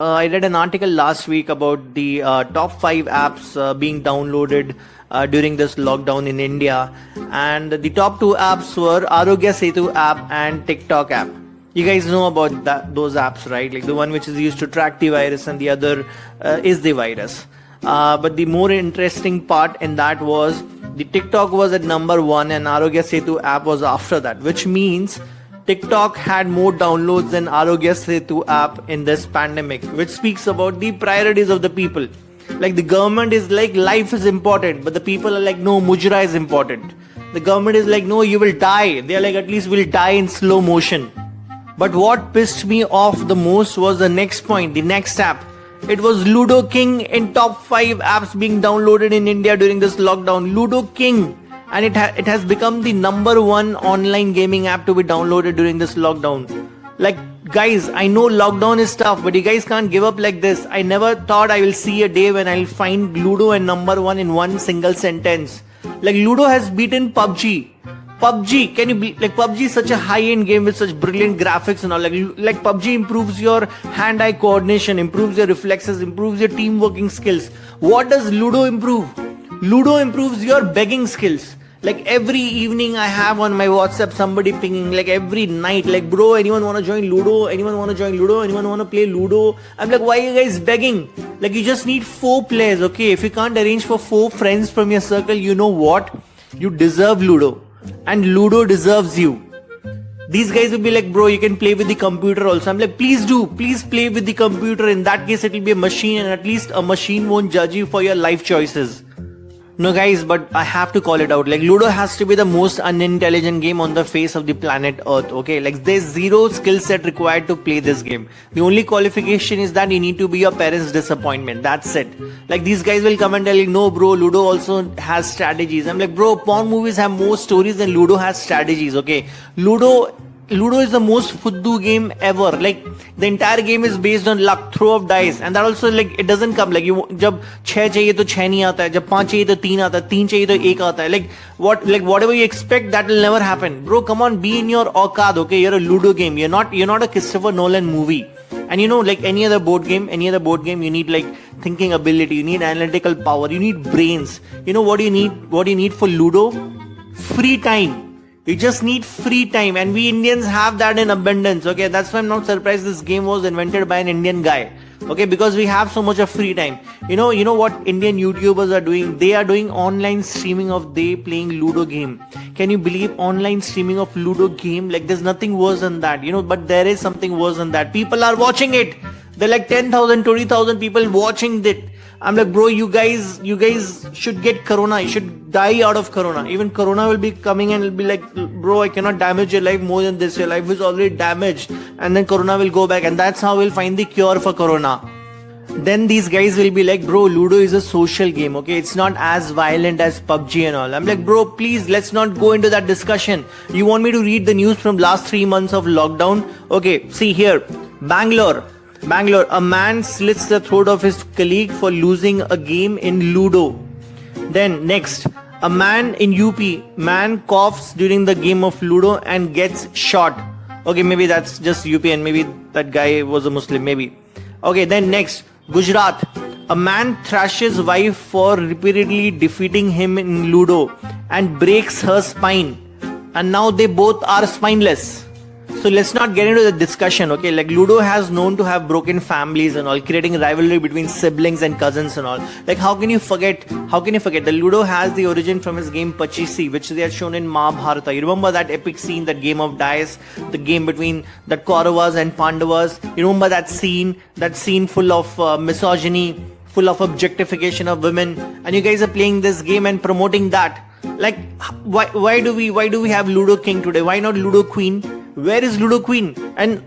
I read an article last week about the top 5 apps being downloaded during this lockdown in India, and the top 2 apps were Arogya Setu app and TikTok app. You guys know about those apps, right? Like the one which is used to track the virus, and the other is the virus. But the more interesting part in that was the TikTok was at number 1 and Arogya Setu app was after that, which means TikTok had more downloads than Arogya Setu app in this pandemic, which speaks about the priorities of the people. Like the government is like life is important, but the people are like no, Mujra is important. The government is like no, you will die. They are like at least we'll die in slow motion. But what pissed me off the most was the next point, the next app. It was Ludo King in top 5 apps being downloaded in India during this lockdown. Ludo King. And it has become the number 1 online gaming app to be downloaded during this lockdown. Like, guys, I know lockdown is tough, but you guys can't give up like this. I never thought I will see a day when I'll find Ludo and number 1 in one single sentence. Like, Ludo has beaten PUBG. PUBG, can you believe? Like, PUBG is such a high-end game with such brilliant graphics and all. Like PUBG improves your hand-eye coordination, improves your reflexes, improves your team working skills. What does Ludo improve? Ludo improves your begging skills. Like every evening I have on my WhatsApp somebody pinging, like every night, like bro, anyone want to join Ludo? Anyone want to join Ludo? Anyone want to play Ludo? I'm like, why are you guys begging? Like you just need 4 players, okay? If you can't arrange for 4 friends from your circle, you know what? You deserve Ludo. And Ludo deserves you. These guys will be like, bro, you can play with the computer also. I'm like, please do. Please play with the computer. In that case, it will be a machine, and at least a machine won't judge you for your life choices. No guys, but I have to call it out. Like Ludo has to be the most unintelligent game on the face of the planet Earth, okay? Like there's zero skill set required to play this game. The only qualification is that you need to be your parents' disappointment. That's it. Like these guys will come and tell you, no bro, Ludo also has strategies. I'm like, bro, porn movies have more stories than Ludo has strategies, okay? Ludo is the most fuddu game ever. Like the entire game is based on luck, throw of dice, and that also like it doesn't come like you. जब 6 चाहिए तो 6 नहीं आता है, जब 5 चाहिए तो 3 आता है, 3 चाहिए तो 1 आता है. Like whatever you expect, that will never happen, bro. Come on, be in your औकात, okay? You're a Ludo game. You're not a Christopher Nolan movie. And you know, like any other board game, you need like thinking ability, you need analytical power, you need brains. You know what you need? What you need for Ludo? Free time. You just need free time, and we Indians have that in abundance, okay? That's why I'm not surprised this game was invented by an Indian guy, okay? Because we have so much of free time. You know what Indian YouTubers are doing? They are doing online streaming of they playing Ludo game. Can you believe online streaming of Ludo game? Like there's nothing worse than that, you know, but there is something worse than that. People are watching it. They're like 10,000, 20,000 people watching it. I'm like, bro, you guys should get corona. You should die out of corona. Even corona will be coming and it'll be like, bro, I cannot damage your life more than this. Your life is already damaged. And then corona will go back. And that's how we'll find the cure for corona. Then these guys will be like, bro, Ludo is a social game, okay? It's not as violent as PUBG and all. I'm like, bro, please, let's not go into that discussion. You want me to read the news from last 3 months of lockdown? Okay, see here. Bangalore, a man slits the throat of his colleague for losing a game in Ludo. Then next, a man in UP, man coughs during the game of Ludo and gets shot. Okay, maybe that's just UP and maybe that guy was a Muslim, maybe. Okay, then next, Gujarat, a man thrashes wife for repeatedly defeating him in Ludo and breaks her spine. And now they both are spineless. So let's not get into the discussion, okay? Like Ludo has known to have broken families and all, creating rivalry between siblings and cousins and all. Like how can you forget? The Ludo has the origin from his game Pachisi, which they had shown in Mahabharata. You remember that epic scene, that game of dice, the game between the Kauravas and Pandavas? You remember that scene full of misogyny, full of objectification of women, and you guys are playing this game and promoting that. Like why do we have Ludo King today? Why not Ludo Queen? Where is Ludo Queen? And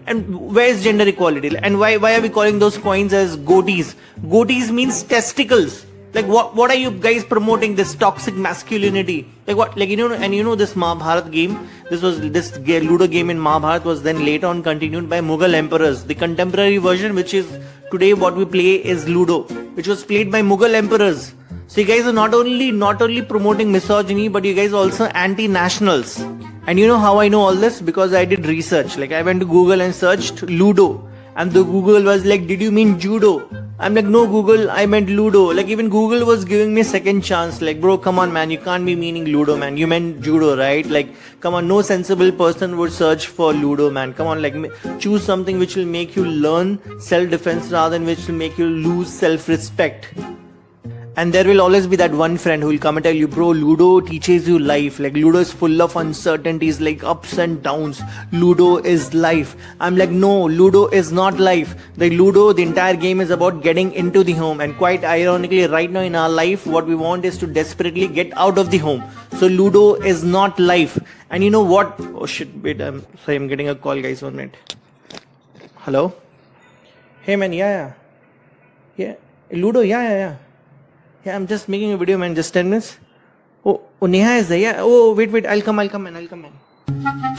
where is gender equality? And why are we calling those coins as goatees? Goatees means testicles. Like what are you guys promoting? This toxic masculinity? Like what? Like this Mahabharata game. This Ludo game in Mahabharata was then later on continued by Mughal emperors. The contemporary version, which is today what we play, is Ludo, which was played by Mughal emperors. So you guys are not only promoting misogyny, but you guys are also anti-nationals. And you know how I know all this? Because I did research. Like I went to Google and searched Ludo. And the Google was like, did you mean judo? I'm like, no Google, I meant Ludo. Like even Google was giving me second chance. Like, bro, come on man, you can't be meaning Ludo man. You meant judo, right? Like, come on, no sensible person would search for Ludo man. Come on, like choose something which will make you learn self-defense rather than which will make you lose self-respect. And there will always be that one friend who will come and tell you, bro, Ludo teaches you life. Like Ludo is full of uncertainties, like ups and downs. Ludo is life. I'm like, no, Ludo is not life. The Ludo, the entire game is about getting into the home. And quite ironically, right now in our life, what we want is to desperately get out of the home. So Ludo is not life. And you know what? Oh shit, wait, I'm sorry, I'm getting a call, guys. 1 minute. Hello? Hey man, yeah. Ludo, yeah. Yeah, I'm just making a video, man. Just 10 minutes. Oh, Neha is there. Yeah. Oh, wait. I'll come, man.